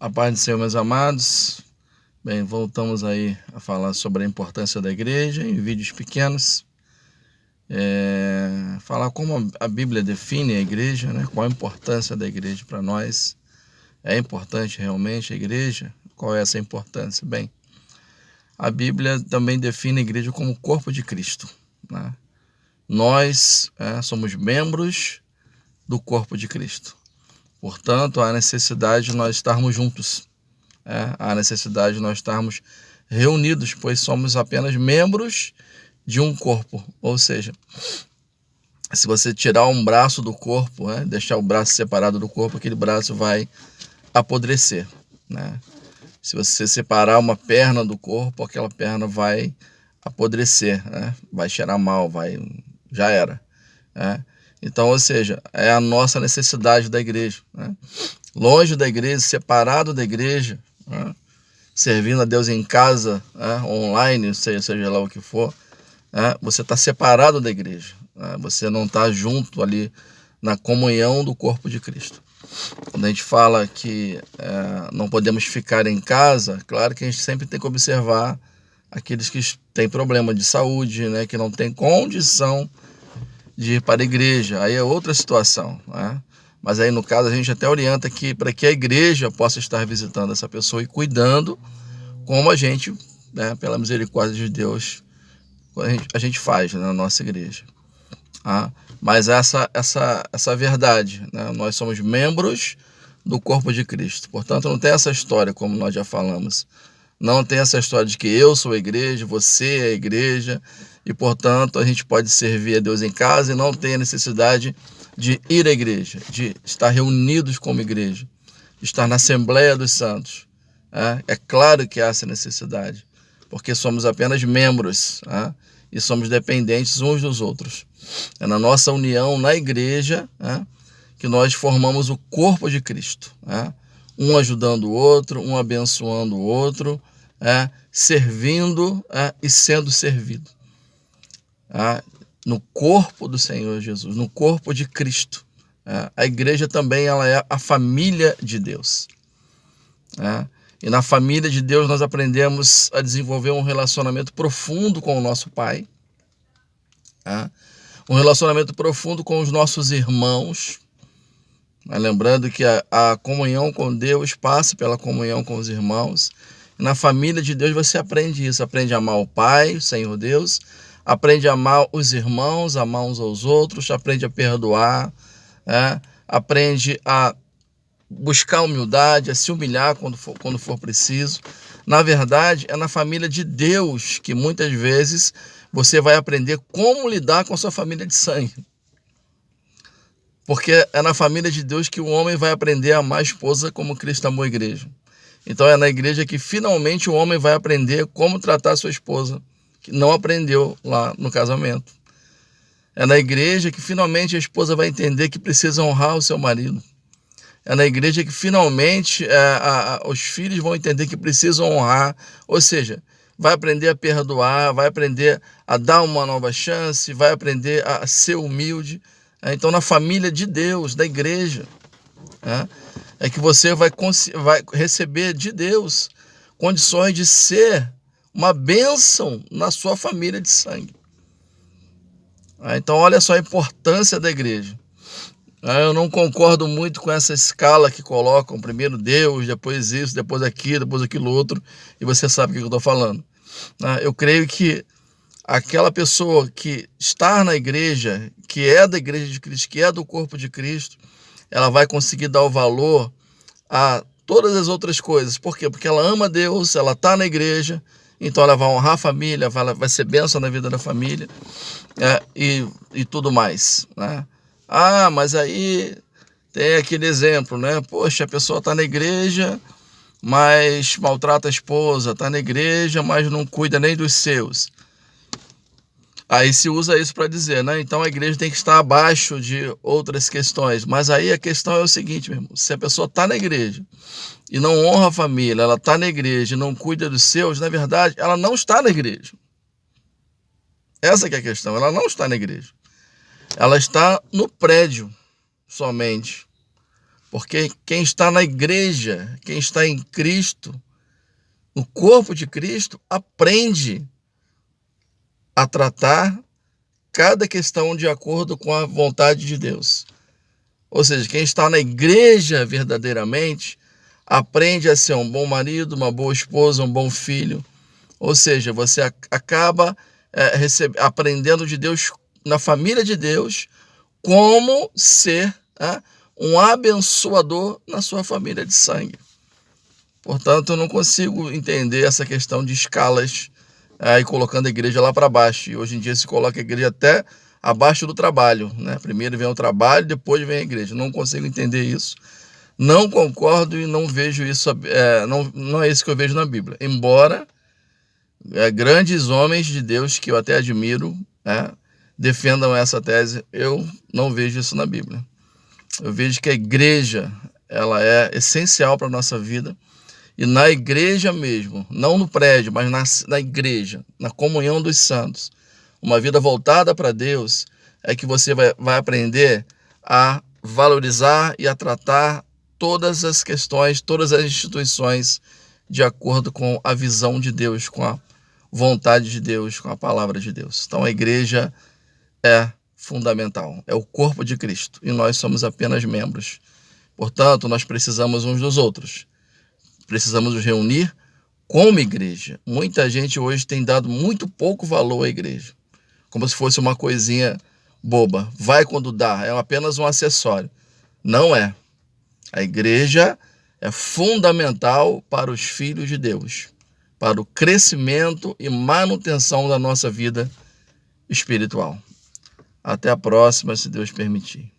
A paz do Senhor, meus amados. Bem, voltamos aí a falar sobre a importância da igreja em vídeos pequenos. Falar como a Bíblia define a igreja, né? Qual a importância da igreja para nós. É importante realmente a igreja? Qual é essa importância? Bem, a Bíblia também define a igreja como o corpo de Cristo, né? Nós somos membros do corpo de Cristo. Portanto, há necessidade de nós estarmos juntos. Há necessidade de nós estarmos reunidos, pois somos apenas membros de um corpo. Ou seja, se você tirar um braço do corpo, deixar o braço separado do corpo, aquele braço vai apodrecer, né? Se você separar uma perna do corpo, aquela perna vai apodrecer, né? Vai cheirar mal, já era, né? Então, ou seja, é a nossa necessidade da igreja, né? Longe da igreja, separado da igreja, né? Servindo a Deus em casa, online, seja lá o que for, você está separado da igreja, você não está junto ali na comunhão do corpo de Cristo. Quando a gente fala que não podemos ficar em casa, claro que a gente sempre tem que observar aqueles que têm problema de saúde, né, que não têm condição de ir para a igreja, aí é outra situação, né? Mas aí no caso a gente até orienta que para que a igreja possa estar visitando essa pessoa e cuidando, como a gente, né, pela misericórdia de Deus, a gente faz, né, na nossa igreja. Mas essa verdade, né? Nós somos membros do corpo de Cristo. Portanto, não tem essa história, como nós já falamos. Não tem essa história de que eu sou a igreja, você é a igreja, e, portanto, a gente pode servir a Deus em casa e não tem a necessidade de ir à igreja, de estar reunidos como igreja, de estar na Assembleia dos Santos. É claro que há essa necessidade, porque somos apenas membros, e somos dependentes uns dos outros. É na nossa união na igreja que nós formamos o corpo de Cristo, um ajudando o outro, um abençoando o outro, servindo e sendo servido, no corpo do Senhor Jesus, no corpo de Cristo. A igreja também ela é a família de Deus. E na família de Deus nós aprendemos a desenvolver um relacionamento profundo com o nosso Pai, um relacionamento profundo com os nossos irmãos, lembrando que a comunhão com Deus passa pela comunhão com os irmãos. E na família de Deus você aprende isso, aprende a amar o Pai, o Senhor Deus, aprende a amar os irmãos, amar uns aos outros, aprende a perdoar, aprende a buscar humildade, a se humilhar quando for preciso. Na verdade, é na família de Deus que muitas vezes você vai aprender como lidar com a sua família de sangue. Porque é na família de Deus que o homem vai aprender a amar a esposa como Cristo amou a igreja. Então é na igreja que finalmente o homem vai aprender como tratar a sua esposa, que não aprendeu lá no casamento. É na igreja que finalmente a esposa vai entender que precisa honrar o seu marido. É na igreja que finalmente os filhos vão entender que precisam honrar, ou seja, vai aprender a perdoar, vai aprender a dar uma nova chance, vai aprender a ser humilde. Então, na família de Deus, da igreja, é que você vai receber de Deus condições de ser uma bênção na sua família de sangue. Então, olha só a importância da igreja. Eu não concordo muito com essa escala que colocam primeiro Deus, depois isso, depois aquilo outro, e você sabe o que eu estou falando. Eu creio que aquela pessoa que está na igreja, que é da igreja de Cristo, que é do corpo de Cristo, ela vai conseguir dar o valor a todas as outras coisas. Por quê? Porque ela ama Deus, ela está na igreja, então ela vai honrar a família, vai ser bênção na vida da família, e tudo mais, né? Mas aí tem aquele exemplo, né? Poxa, a pessoa está na igreja, mas maltrata a esposa, está na igreja, mas não cuida nem dos seus. Aí se usa isso para dizer, né? Então a igreja tem que estar abaixo de outras questões. Mas aí a questão é o seguinte, meu irmão: se a pessoa está na igreja e não honra a família, ela está na igreja e não cuida dos seus, na verdade, ela não está na igreja. Essa que é a questão, ela não está na igreja. Ela está no prédio somente. Porque quem está na igreja, quem está em Cristo, no corpo de Cristo, aprende a tratar cada questão de acordo com a vontade de Deus. Ou seja, quem está na igreja verdadeiramente, aprende a ser um bom marido, uma boa esposa, um bom filho. Ou seja, você acaba aprendendo de Deus, na família de Deus, como ser um abençoador na sua família de sangue. Portanto, eu não consigo entender essa questão de escalas e colocando a igreja lá para baixo. E hoje em dia se coloca a igreja até abaixo do trabalho, né? Primeiro vem o trabalho, depois vem a igreja. Não consigo entender isso. Não concordo e não vejo isso, não é isso que eu vejo na Bíblia. Embora grandes homens de Deus, que eu até admiro, defendam essa tese, eu não vejo isso na Bíblia. Eu vejo que a igreja, ela é essencial para a nossa vida. E na igreja mesmo, não no prédio, mas na igreja, na comunhão dos santos, uma vida voltada para Deus, é que você vai aprender a valorizar e a tratar todas as questões, todas as instituições de acordo com a visão de Deus, com a vontade de Deus, com a palavra de Deus. Então a igreja é fundamental, é o corpo de Cristo e nós somos apenas membros. Portanto, nós precisamos uns dos outros. Precisamos nos reunir como igreja. Muita gente hoje tem dado muito pouco valor à igreja, como se fosse uma coisinha boba. Vai quando dá, é apenas um acessório. Não é. A igreja é fundamental para os filhos de Deus, para o crescimento e manutenção da nossa vida espiritual. Até a próxima, se Deus permitir.